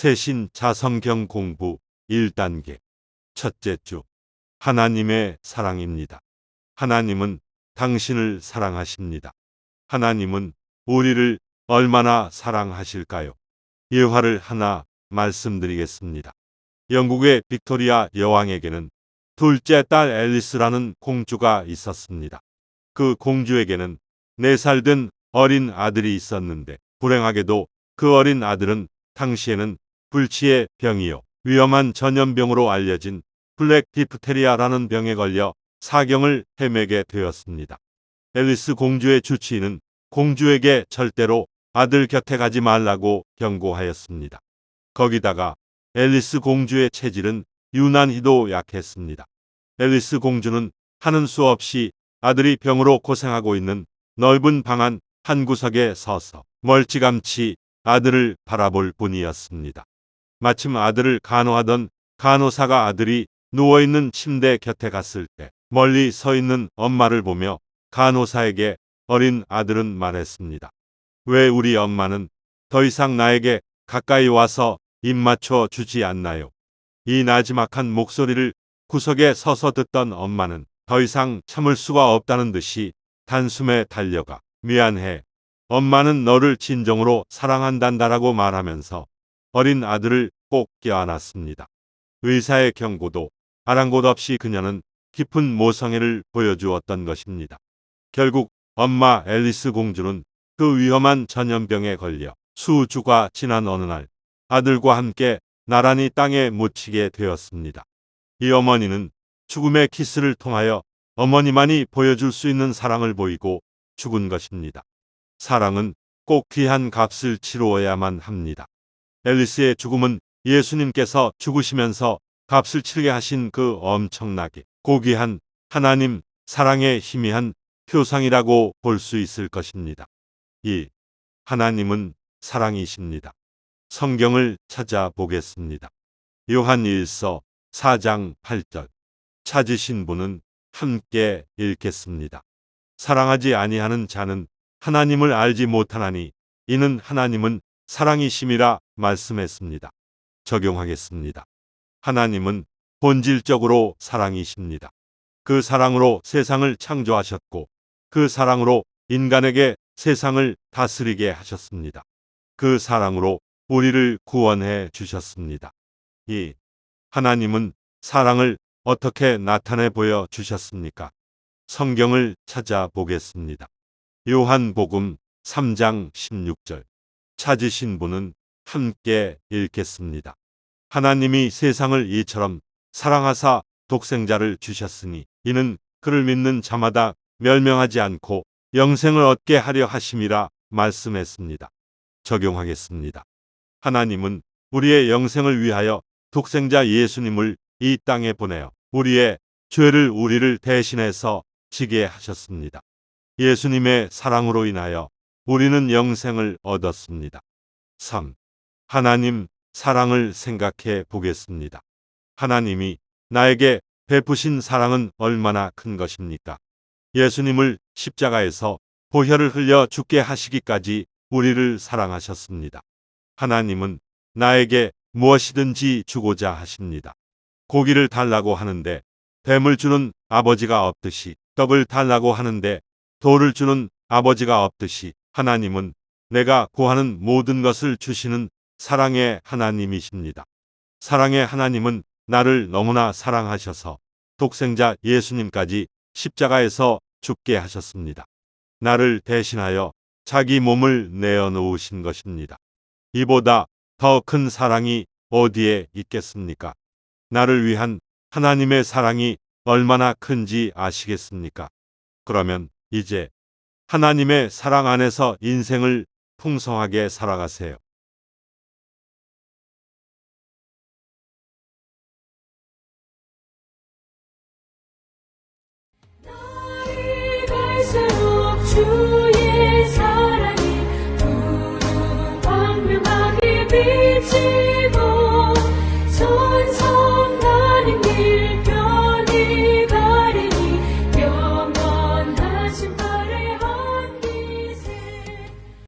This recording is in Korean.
새신 자성경 공부 1단계 첫째 주 하나님의 사랑입니다. 하나님은 당신을 사랑하십니다. 하나님은 우리를 얼마나 사랑하실까요? 예화를 하나 말씀드리겠습니다. 영국의 빅토리아 여왕에게는 둘째 딸 앨리스라는 공주가 있었습니다. 그 공주에게는 4살 된 어린 아들이 있었는데 불행하게도 그 어린 아들은 당시에는 불치의 병이요 위험한 전염병으로 알려진 블랙 디프테리아라는 병에 걸려 사경을 헤매게 되었습니다. 앨리스 공주의 주치의는 공주에게 절대로 아들 곁에 가지 말라고 경고하였습니다. 거기다가 앨리스 공주의 체질은 유난히도 약했습니다. 앨리스 공주는 하는 수 없이 아들이 병으로 고생하고 있는 넓은 방 안 한 구석에 서서 멀찌감치 아들을 바라볼 뿐이었습니다. 마침 아들을 간호하던 간호사가 아들이 누워있는 침대 곁에 갔을 때 멀리 서 있는 엄마를 보며 간호사에게 어린 아들은 말했습니다. 왜 우리 엄마는 더 이상 나에게 가까이 와서 입 맞춰 주지 않나요? 이 나지막한 목소리를 구석에 서서 듣던 엄마는 더 이상 참을 수가 없다는 듯이 단숨에 달려가 미안해. 엄마는 너를 진정으로 사랑한단다라고 말하면서 어린 아들을 꼭 껴안았습니다. 의사의 경고도 아랑곳 없이 그녀는 깊은 모성애를 보여주었던 것입니다. 결국 엄마 앨리스 공주는 그 위험한 전염병에 걸려 수주가 지난 어느 날 아들과 함께 나란히 땅에 묻히게 되었습니다. 이 어머니는 죽음의 키스를 통하여 어머니만이 보여줄 수 있는 사랑을 보이고 죽은 것입니다. 사랑은 꼭 귀한 값을 치루어야만 합니다. 앨리스의 죽음은 예수님께서 죽으시면서 값을 치르게 하신 그 엄청나게 고귀한 하나님 사랑의 희미한 표상이라고 볼 수 있을 것입니다. 2. 하나님은 사랑이십니다. 성경을 찾아보겠습니다. 요한 1서 4장 8절 찾으신 분은 함께 읽겠습니다. 사랑하지 아니하는 자는 하나님을 알지 못하나니 이는 하나님은 사랑이심이라 말씀했습니다. 적용하겠습니다. 하나님은 본질적으로 사랑이십니다. 그 사랑으로 세상을 창조하셨고 그 사랑으로 인간에게 세상을 다스리게 하셨습니다. 그 사랑으로 우리를 구원해 주셨습니다. 2. 하나님은 사랑을 어떻게 나타내 보여 주셨습니까? 성경을 찾아보겠습니다. 요한복음 3장 16절 찾으신 분은 함께 읽겠습니다. 하나님이 세상을 이처럼 사랑하사 독생자를 주셨으니 이는 그를 믿는 자마다 멸명하지 않고 영생을 얻게 하려 하심이라 말씀했습니다. 적용하겠습니다. 하나님은 우리의 영생을 위하여 독생자 예수님을 이 땅에 보내어 우리의 죄를 우리를 대신해서 지게 하셨습니다. 예수님의 사랑으로 인하여 우리는 영생을 얻었습니다. 3. 하나님 사랑을 생각해 보겠습니다. 하나님이 나에게 베푸신 사랑은 얼마나 큰 것입니까? 예수님을 십자가에서 보혈을 흘려 죽게 하시기까지 우리를 사랑하셨습니다. 하나님은 나에게 무엇이든지 주고자 하십니다. 고기를 달라고 하는데 뱀을 주는 아버지가 없듯이 떡을 달라고 하는데 돌을 주는 아버지가 없듯이 하나님은 내가 구하는 모든 것을 주시는 사랑의 하나님이십니다. 사랑의 하나님은 나를 너무나 사랑하셔서 독생자 예수님까지 십자가에서 죽게 하셨습니다. 나를 대신하여 자기 몸을 내어 놓으신 것입니다. 이보다 더 큰 사랑이 어디에 있겠습니까? 나를 위한 하나님의 사랑이 얼마나 큰지 아시겠습니까? 그러면 이제 하나님의 사랑 안에서 인생을 풍성하게 살아가세요. 나를 갈수록 주